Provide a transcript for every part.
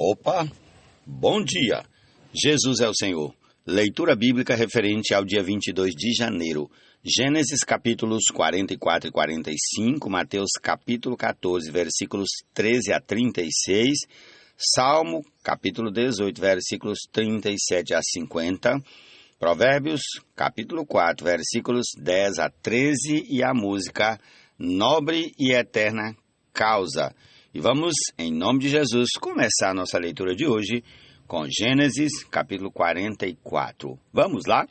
Opa, bom dia! Jesus é o Senhor. Leitura bíblica referente ao dia 22 de janeiro. Gênesis capítulos 44 e 45, Mateus capítulo 14, versículos 13 a 36, Salmo capítulo 18, versículos 37 a 50, Provérbios capítulo 4, versículos 10 a 13 e a música Nobre e Eterna Causa. E vamos, em nome de Jesus, começar a nossa leitura de hoje com Gênesis, capítulo 44. Vamos lá?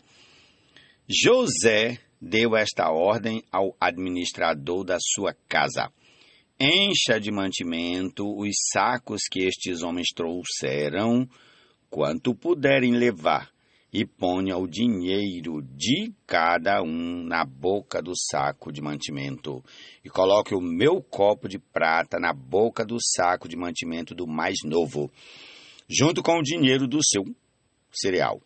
José deu esta ordem ao administrador da sua casa. Encha de mantimento os sacos que estes homens trouxeram, quanto puderem levar, e ponha o dinheiro de cada um na boca do saco de mantimento, e coloque o meu copo de prata na boca do saco de mantimento do mais novo, junto com o dinheiro do seu cereal.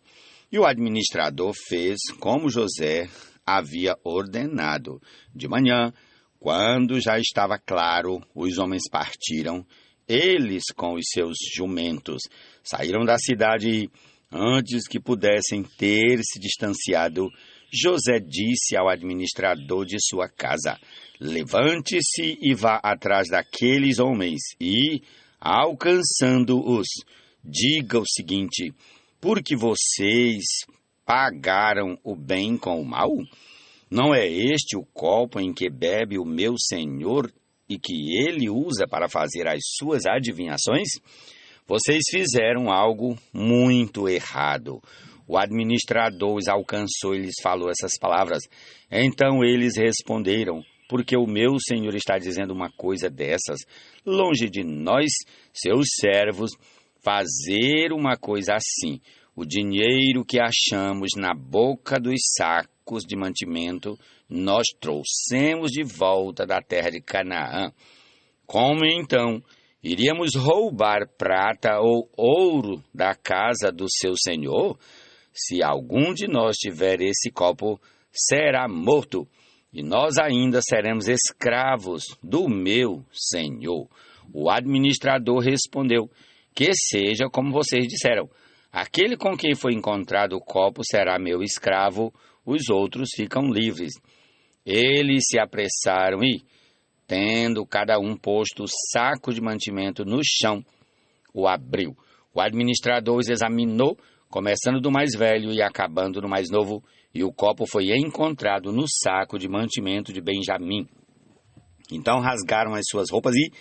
E o administrador fez como José havia ordenado. De manhã, quando já estava claro, os homens partiram, eles com os seus jumentos, saíram da cidade e, antes que pudessem ter se distanciado, José disse ao administrador de sua casa: levante-se e vá atrás daqueles homens e, alcançando-os, diga o seguinte: por que vocês pagaram o bem com o mal? Não é este o copo em que bebe o meu senhor e que ele usa para fazer as suas adivinhações? Vocês fizeram algo muito errado. O administrador os alcançou e lhes falou essas palavras. Então eles responderam: porque o meu senhor está dizendo uma coisa dessas? Longe de nós, seus servos, fazer uma coisa assim. O dinheiro que achamos na boca dos sacos de mantimento, nós trouxemos de volta da terra de Canaã. Como então iríamos roubar prata ou ouro da casa do seu senhor? Se algum de nós tiver esse copo, será morto, e nós ainda seremos escravos do meu senhor. O administrador respondeu: que seja como vocês disseram. Aquele com quem foi encontrado o copo será meu escravo, os outros ficam livres. Eles se apressaram e, tendo cada um posto o saco de mantimento no chão, o abriu. O administrador os examinou, começando do mais velho e acabando no mais novo, e o copo foi encontrado no saco de mantimento de Benjamim. Então rasgaram as suas roupas e,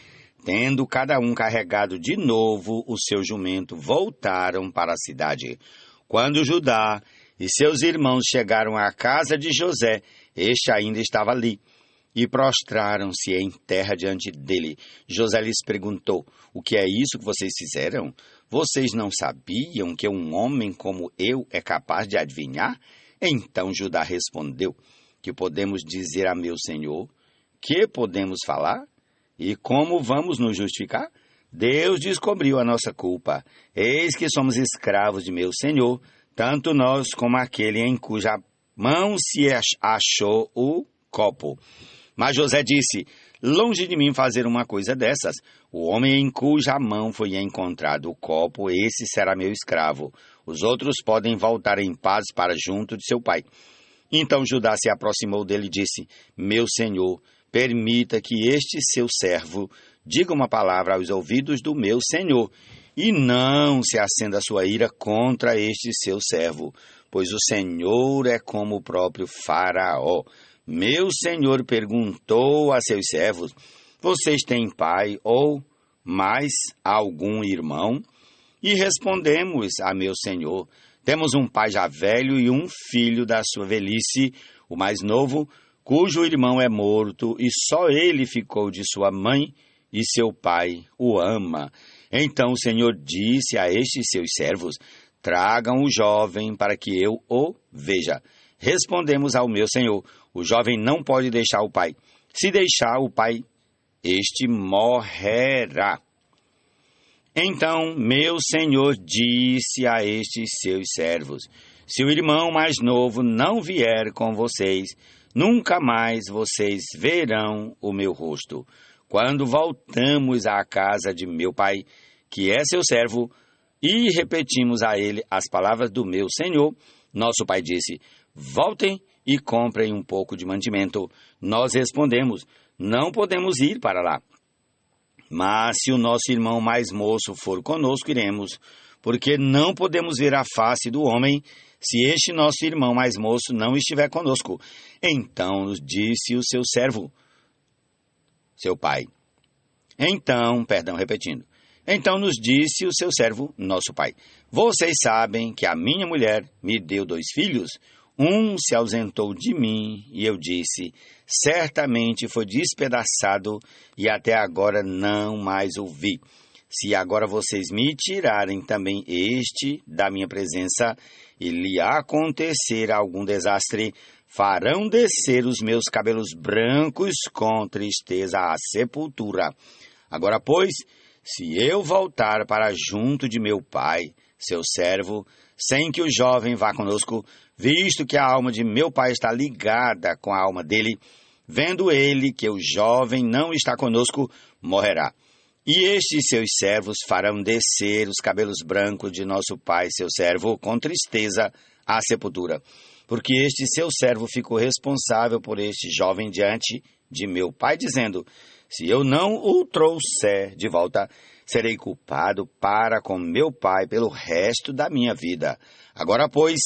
tendo cada um carregado de novo o seu jumento, voltaram para a cidade. Quando Judá e seus irmãos chegaram à casa de José, este ainda estava ali, e prostraram-se em terra diante dele. José lhes perguntou: o que é isso que vocês fizeram? Vocês não sabiam que um homem como eu é capaz de adivinhar? Então Judá respondeu: que podemos dizer a meu senhor? Que podemos falar? E como vamos nos justificar? Deus descobriu a nossa culpa. Eis que somos escravos de meu senhor, tanto nós como aquele em cuja mão se achou o copo. Mas José disse: longe de mim fazer uma coisa dessas. O homem em cuja mão foi encontrado o copo, esse será meu escravo. Os outros podem voltar em paz para junto de seu pai. Então Judá se aproximou dele e disse: meu senhor, permita que este seu servo diga uma palavra aos ouvidos do meu senhor, e não se acenda a sua ira contra este seu servo, pois o Senhor é como o próprio Faraó. Meu senhor perguntou a seus servos: vocês têm pai ou mais algum irmão? E respondemos a meu senhor: temos um pai já velho e um filho da sua velhice, o mais novo, cujo irmão é morto, e só ele ficou de sua mãe, e seu pai o ama. Então o Senhor disse a estes seus servos: tragam o jovem para que eu o veja. Respondemos ao meu senhor: o jovem não pode deixar o pai. Se deixar o pai, este morrerá. Então meu senhor disse a estes seus servos: se o irmão mais novo não vier com vocês, nunca mais vocês verão o meu rosto. Quando voltamos à casa de meu pai, que é seu servo, e repetimos a ele as palavras do meu senhor, nosso pai disse: voltem e comprem um pouco de mantimento. Nós respondemos: não podemos ir para lá. Mas se o nosso irmão mais moço for conosco, iremos, porque não podemos ver a face do homem se este nosso irmão mais moço não estiver conosco. Então nos disse o seu servo, seu pai. Então nos disse o seu servo, nosso pai: vocês sabem que a minha mulher me deu 2 filhos. Um se ausentou de mim, e eu disse: certamente foi despedaçado, e até agora não mais o vi. Se agora vocês me tirarem também este da minha presença, e lhe acontecer algum desastre, farão descer os meus cabelos brancos com tristeza à sepultura. Agora, pois, se eu voltar para junto de meu pai, seu servo, sem que o jovem vá conosco, visto que a alma de meu pai está ligada com a alma dele, vendo ele que o jovem não está conosco, morrerá. E estes seus servos farão descer os cabelos brancos de nosso pai, seu servo, com tristeza à sepultura. Porque este seu servo ficou responsável por este jovem diante de meu pai, dizendo: se eu não o trouxer de volta, serei culpado para com meu pai pelo resto da minha vida. Agora, pois,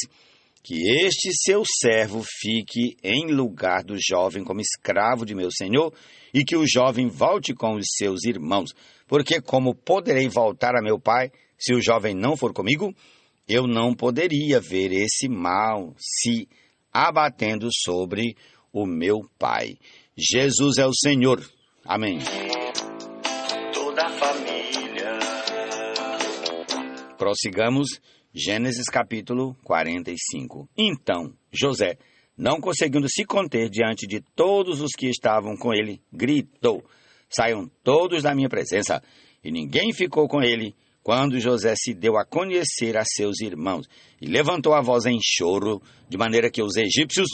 que este seu servo fique em lugar do jovem como escravo de meu senhor, e que o jovem volte com os seus irmãos. Porque como poderei voltar a meu pai, se o jovem não for comigo? Eu não poderia ver esse mal se abatendo sobre o meu pai. Jesus é o Senhor. Amém. Toda a família. Prossigamos, Gênesis capítulo 45. Então, José, não conseguindo se conter diante de todos os que estavam com ele, gritou: saiam todos da minha presença. E ninguém ficou com ele quando José se deu a conhecer a seus irmãos. E levantou a voz em choro, de maneira que os egípcios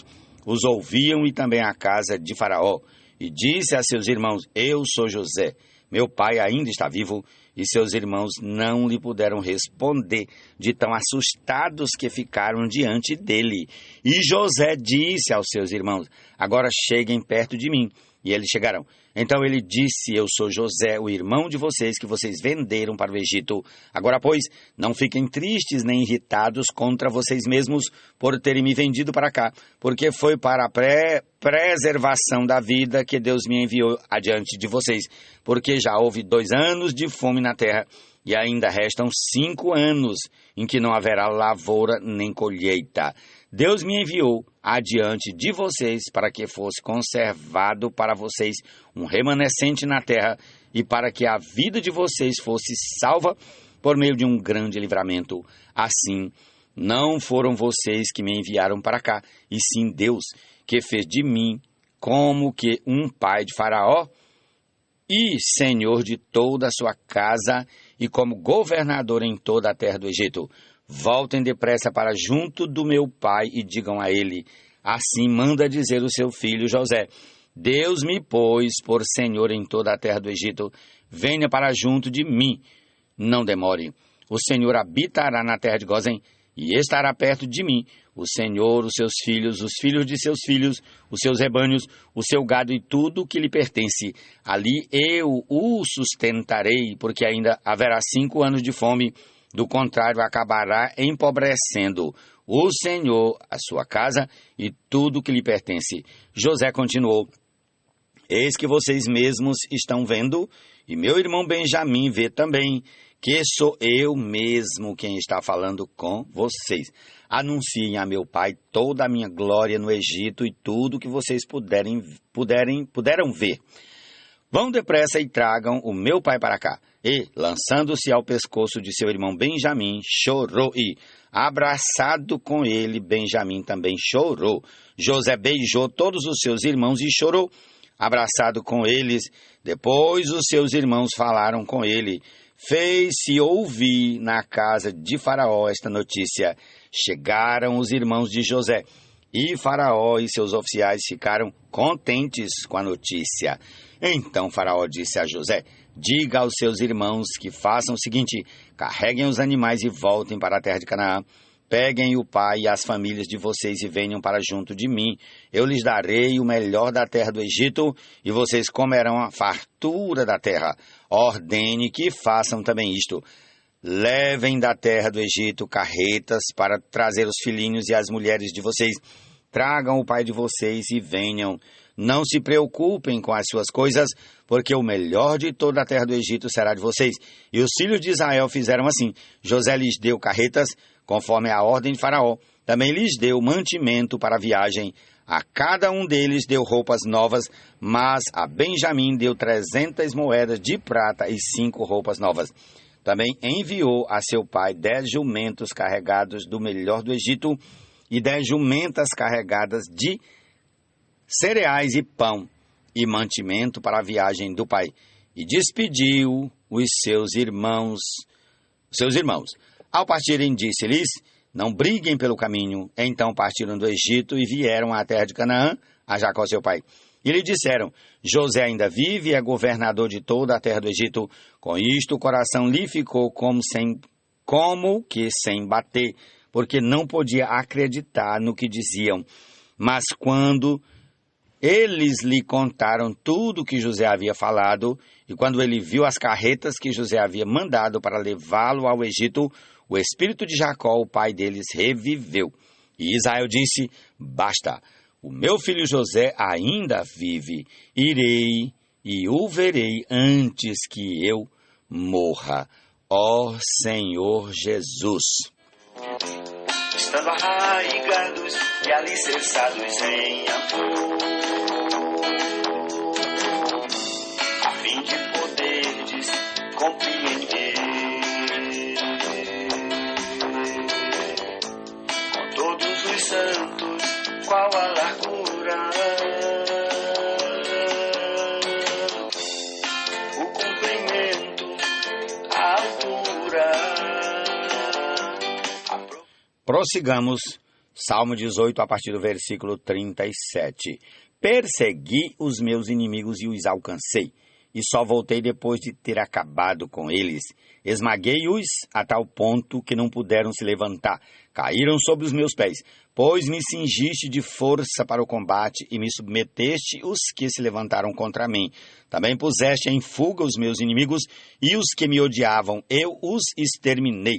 os ouviam e também a casa de Faraó. E disse a seus irmãos: eu sou José, meu pai ainda está vivo. E seus irmãos não lhe puderam responder, de tão assustados que ficaram diante dele. E José disse aos seus irmãos: agora cheguem perto de mim. E eles chegaram. Então ele disse: eu sou José, o irmão de vocês que vocês venderam para o Egito. Agora, pois, não fiquem tristes nem irritados contra vocês mesmos por terem me vendido para cá, porque foi para a preservação da vida que Deus me enviou adiante de vocês, porque já houve 2 anos de fome na terra, e ainda restam 5 anos em que não haverá lavoura nem colheita. Deus me enviou adiante de vocês para que fosse conservado para vocês um remanescente na terra, e para que a vida de vocês fosse salva por meio de um grande livramento. Assim, não foram vocês que me enviaram para cá, e sim Deus, que fez de mim como que um pai de Faraó e senhor de toda a sua casa, e como governador em toda a terra do Egito. Voltem depressa para junto do meu pai e digam a ele: assim manda dizer o seu filho José: Deus me pôs por senhor em toda a terra do Egito. Venha para junto de mim, não demore. O Senhor habitará na terra de Gósen e estará perto de mim. O Senhor, os seus filhos, os filhos de seus filhos, os seus rebanhos, o seu gado e tudo o que lhe pertence. Ali eu o sustentarei, porque ainda haverá 5 anos de fome. Do contrário, acabará empobrecendo o Senhor, a sua casa e tudo o que lhe pertence. José continuou: eis que vocês mesmos estão vendo, e meu irmão Benjamim vê também, que sou eu mesmo quem está falando com vocês. Anunciem a meu pai toda a minha glória no Egito e tudo o que vocês puderam ver. Vão depressa e tragam o meu pai para cá. E, lançando-se ao pescoço de seu irmão Benjamim, chorou, e, abraçado com ele, Benjamim também chorou. José beijou todos os seus irmãos e chorou, abraçado com eles. Depois os seus irmãos falaram com ele. Fez-se ouvir na casa de Faraó esta notícia. Chegaram os irmãos de José, e Faraó e seus oficiais ficaram contentes com a notícia. Então Faraó disse a José: Diga aos seus irmãos que façam o seguinte: carreguem os animais e voltem para a terra de Canaã. Peguem o pai e as famílias de vocês e venham para junto de mim. Eu lhes darei o melhor da terra do Egito e vocês comerão a fartura da terra. Ordene que façam também isto. Levem da terra do Egito carretas para trazer os filhinhos e as mulheres de vocês. Tragam o pai de vocês e venham. Não se preocupem com as suas coisas, porque o melhor de toda a terra do Egito será de vocês. E os filhos de Israel fizeram assim. José lhes deu carretas, conforme a ordem de Faraó. Também lhes deu mantimento para a viagem. A cada um deles deu roupas novas, mas a Benjamim deu 300 moedas de prata e 5 roupas novas. Também enviou a seu pai 10 jumentos carregados do melhor do Egito e 10 jumentas carregadas de cereais e pão e mantimento para a viagem do pai. E despediu os seus irmãos. Ao partirem, disse-lhes: não briguem pelo caminho. Então partiram do Egito e vieram à terra de Canaã, a Jacó seu pai. E lhe disseram: José ainda vive e é governador de toda a terra do Egito. Com isto o coração lhe ficou como que sem bater, porque não podia acreditar no que diziam. Mas quando eles lhe contaram tudo o que José havia falado, e quando ele viu as carretas que José havia mandado para levá-lo ao Egito, o espírito de Jacó, o pai deles, reviveu. E Israel disse: basta, o meu filho José ainda vive. Irei e o verei antes que eu morra. Ó Senhor Jesus. Estando arraigados e alicerçados em amor, a fim de poderdes compreender com todos os santos qual a largura, o comprimento, a altura. Prossigamos, Salmo 18, a partir do versículo 37. Persegui os meus inimigos e os alcancei, e só voltei depois de ter acabado com eles. Esmaguei-os a tal ponto que não puderam se levantar. Caíram sob os meus pés, pois me cingiste de força para o combate e me submeteste os que se levantaram contra mim. Também puseste em fuga os meus inimigos e os que me odiavam, eu os exterminei.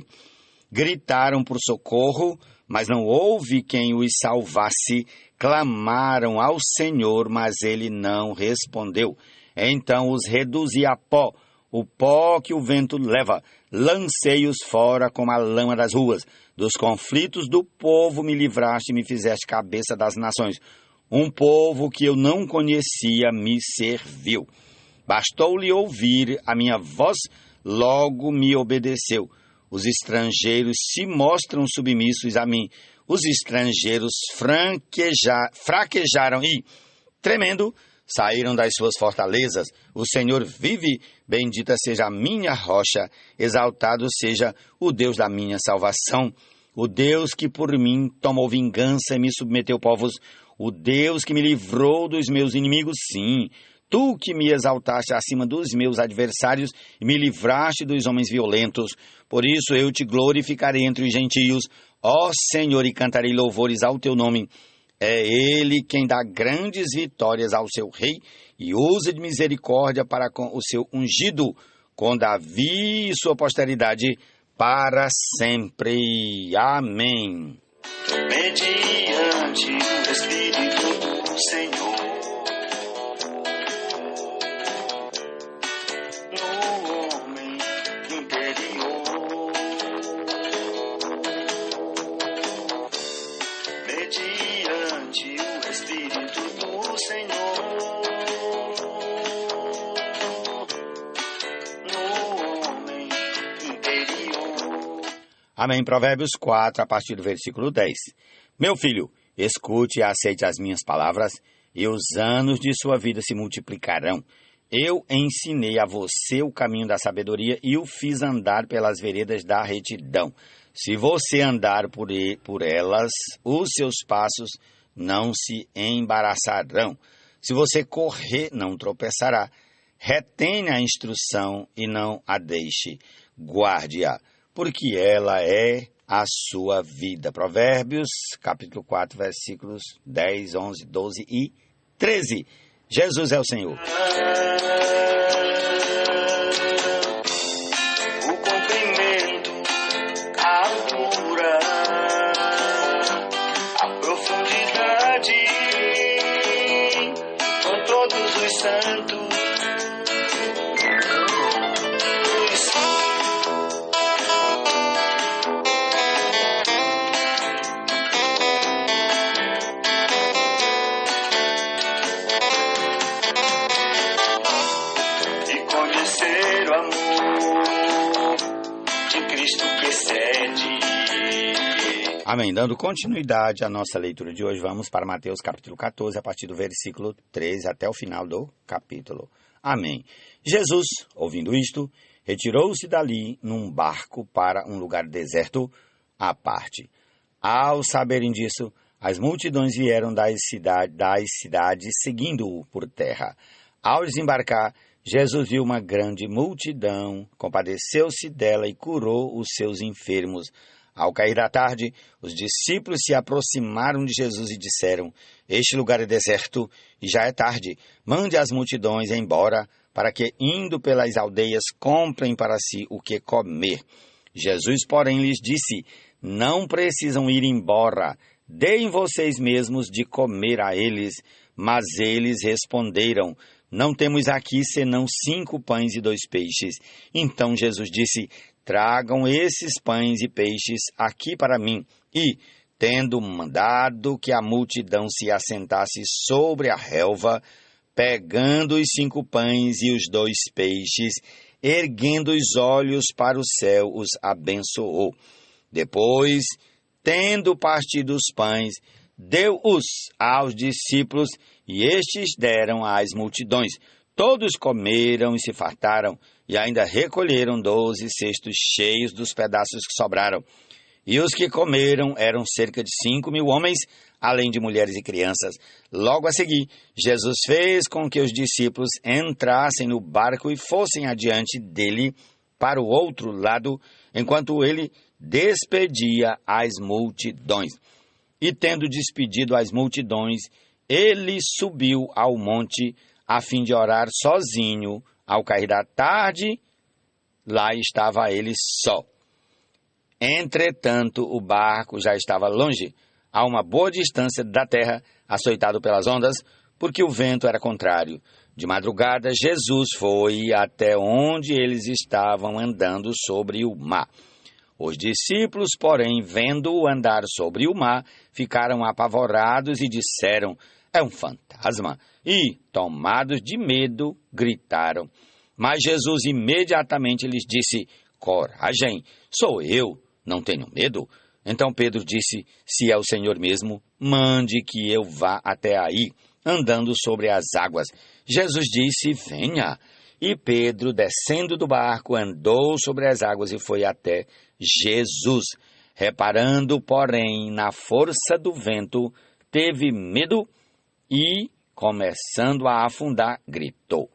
Gritaram por socorro, mas não houve quem os salvasse. Clamaram ao Senhor, mas ele não respondeu. Então os reduzi a pó, o pó que o vento leva. Lancei-os fora como a lama das ruas. Dos conflitos do povo me livraste e me fizeste cabeça das nações. Um povo que eu não conhecia me serviu. Bastou-lhe ouvir a minha voz, logo me obedeceu. Os estrangeiros se mostram submissos a mim. Os estrangeiros fraquejaram e, tremendo, saíram das suas fortalezas. O Senhor vive, bendita seja a minha rocha, exaltado seja o Deus da minha salvação. O Deus que por mim tomou vingança e me submeteu povos. O Deus que me livrou dos meus inimigos, sim. Tu que me exaltaste acima dos meus adversários e me livraste dos homens violentos. Por isso eu te glorificarei entre os gentios, ó Senhor, e cantarei louvores ao teu nome. É ele quem dá grandes vitórias ao seu rei e usa de misericórdia para com o seu ungido, com Davi e sua posteridade para sempre. Amém. Mediante o Espírito do Senhor, Amém. Provérbios 4, a partir do versículo 10. Meu filho, escute e aceite as minhas palavras, e os anos de sua vida se multiplicarão. Eu ensinei a você o caminho da sabedoria e o fiz andar pelas veredas da retidão. Se você andar por elas, os seus passos não se embaraçarão. Se você correr, não tropeçará. Retenha a instrução e não a deixe. Guarde-a, porque ela é a sua vida. Provérbios, capítulo 4, versículos 10, 11, 12 e 13. Jesus é o Senhor. O comprimento, a altura, a profundidade, com todos os santos. O amor de Cristo que excede. Amém. Dando continuidade à nossa leitura de hoje, vamos para Mateus capítulo 14, a partir do versículo 13 até o final do capítulo. Amém. Jesus, ouvindo isto, retirou-se dali num barco para um lugar deserto à parte. Ao saberem disso, as multidões vieram das cidades seguindo-o por terra. Ao desembarcar, Jesus viu uma grande multidão, compadeceu-se dela e curou os seus enfermos. Ao cair da tarde, os discípulos se aproximaram de Jesus e disseram: Este lugar é deserto e já é tarde. Mande as multidões embora, para que, indo pelas aldeias, comprem para si o que comer. Jesus, porém, lhes disse: Não precisam ir embora. Deem vocês mesmos de comer a eles. Mas eles responderam: Não temos aqui senão 5 pães e 2 peixes. Então Jesus disse: Tragam esses pães e peixes aqui para mim. E, tendo mandado que a multidão se assentasse sobre a relva, pegando os 5 pães e os 2 peixes, erguendo os olhos para o céu, os abençoou. Depois, tendo partido os pães, deu-os aos discípulos, e estes deram às multidões. Todos comeram e se fartaram, e ainda recolheram 12 cestos cheios dos pedaços que sobraram. E os que comeram eram cerca de 5.000 homens, além de mulheres e crianças. Logo a seguir, Jesus fez com que os discípulos entrassem no barco e fossem adiante dele para o outro lado, enquanto ele despedia as multidões. E tendo despedido as multidões, ele subiu ao monte a fim de orar sozinho. Ao cair da tarde, lá estava ele só. Entretanto, o barco já estava longe, a uma boa distância da terra, açoitado pelas ondas, porque o vento era contrário. De madrugada, Jesus foi até onde eles estavam andando sobre o mar. Os discípulos, porém, vendo-o andar sobre o mar, ficaram apavorados e disseram: É um fantasma. E, tomados de medo, gritaram. Mas Jesus imediatamente lhes disse: Coragem, sou eu, não tenho medo. Então Pedro disse: Se é o Senhor mesmo, mande que eu vá até aí, andando sobre as águas. Jesus disse: Venha. E Pedro, descendo do barco, andou sobre as águas e foi até Jesus. Reparando, porém, na força do vento, teve medo e, começando a afundar, gritou: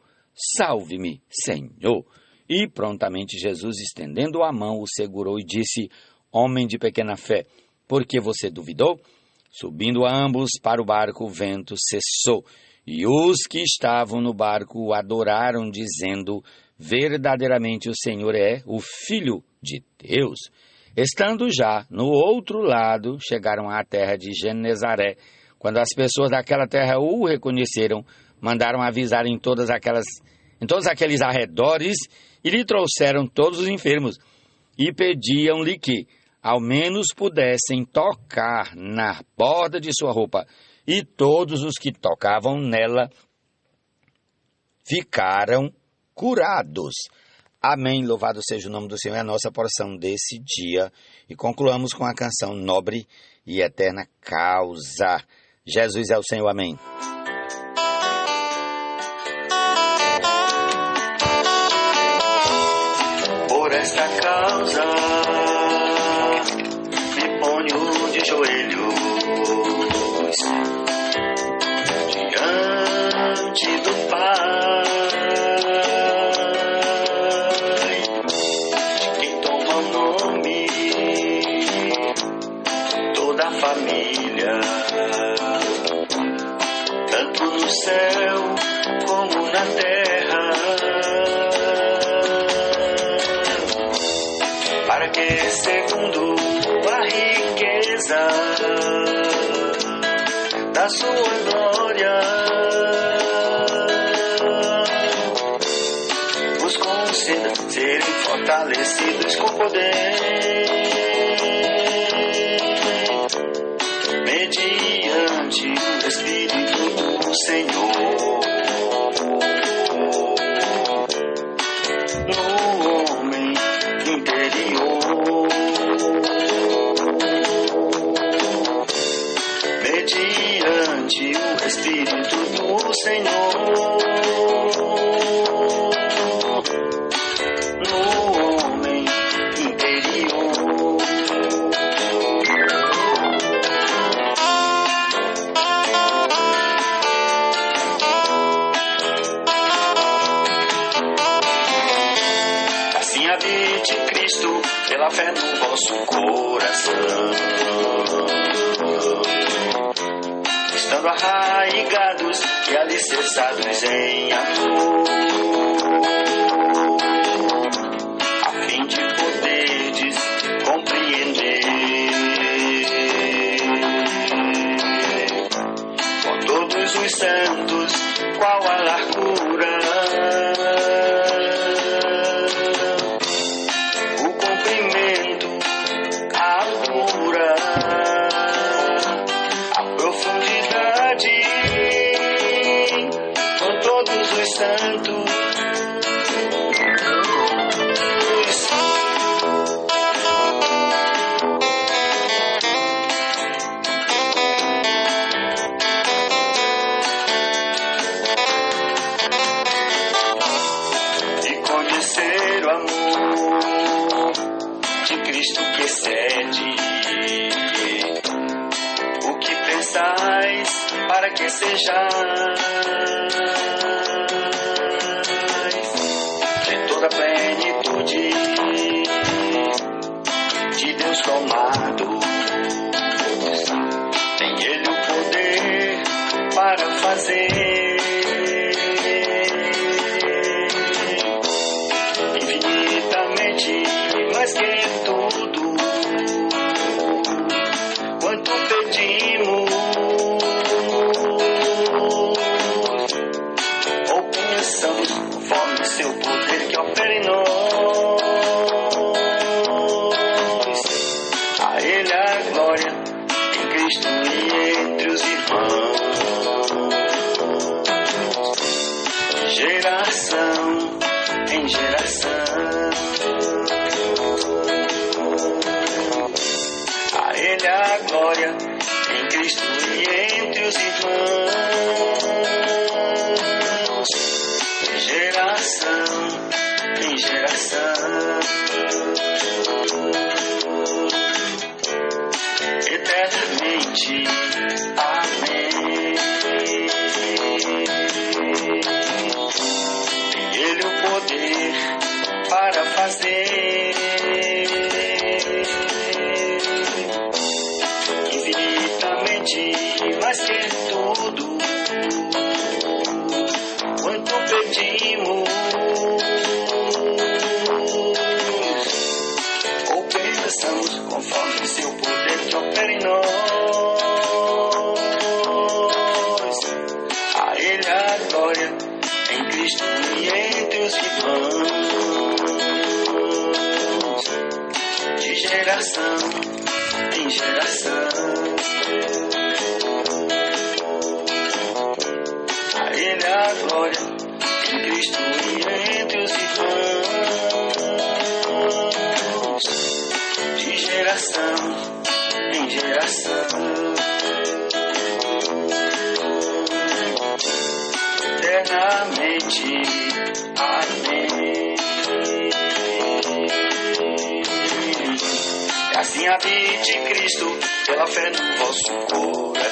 Salve-me, Senhor! E prontamente Jesus, estendendo a mão, o segurou e disse: Homem de pequena fé, por que você duvidou? Subindo ambos para o barco, o vento cessou. E os que estavam no barco o adoraram, dizendo: Verdadeiramente o Senhor é o Filho de Deus. Estando já no outro lado, chegaram à terra de Genezaré. Quando as pessoas daquela terra o reconheceram, mandaram avisar em todos aqueles arredores e lhe trouxeram todos os enfermos e pediam-lhe que, ao menos, pudessem tocar na borda de sua roupa. E todos os que tocavam nela ficaram curados. Amém. Louvado seja o nome do Senhor, é a nossa porção desse dia. E concluamos com a canção Nobre e Eterna Causa. Jesus é o Senhor. Amém. Por esta causa me ponho de joelhos diante do Pai. brilha, tanto no céu como na terra, para que, segundo a riqueza da sua glória, os conceda serem fortalecidos com poder, mediante o Espírito do Senhor, no homem interior, mediante o Espírito do Senhor, no homem interior. Assim habite Cristo pela fé no vosso coração, estando arraigados e alicerçados em amor, a fim de poderdes compreender com todos os santos qual a largura, o comprimento, a altura, a profundidade, com todos os santos, e conhecer o amor de Cristo que excede o que pensais, para que sejais de toda a plenitude de Deus tomados. Tem Ele o poder para fazer infinitamente mais que tudo quanto pedimos ou pensamos, conforme o seu poder que opera em nós. A Ele a glória em Cristo e entre os irmãos, geração em geração. A Ele a glória em Cristo e entre os irmãos, geração em geração, eternamente. Amém. Tem Ele o poder para fazer infinitamente mais que tudo quanto pedimos ou pensamos, conforme seu poder que opera em nós. A Ele a glória em Cristo e entre os irmãos, de geração em geração. A Ele a glória em Cristo e entre os irmãos, de geração em geração, eternamente. Amém. E assim habite Cristo pela fé no vosso coração,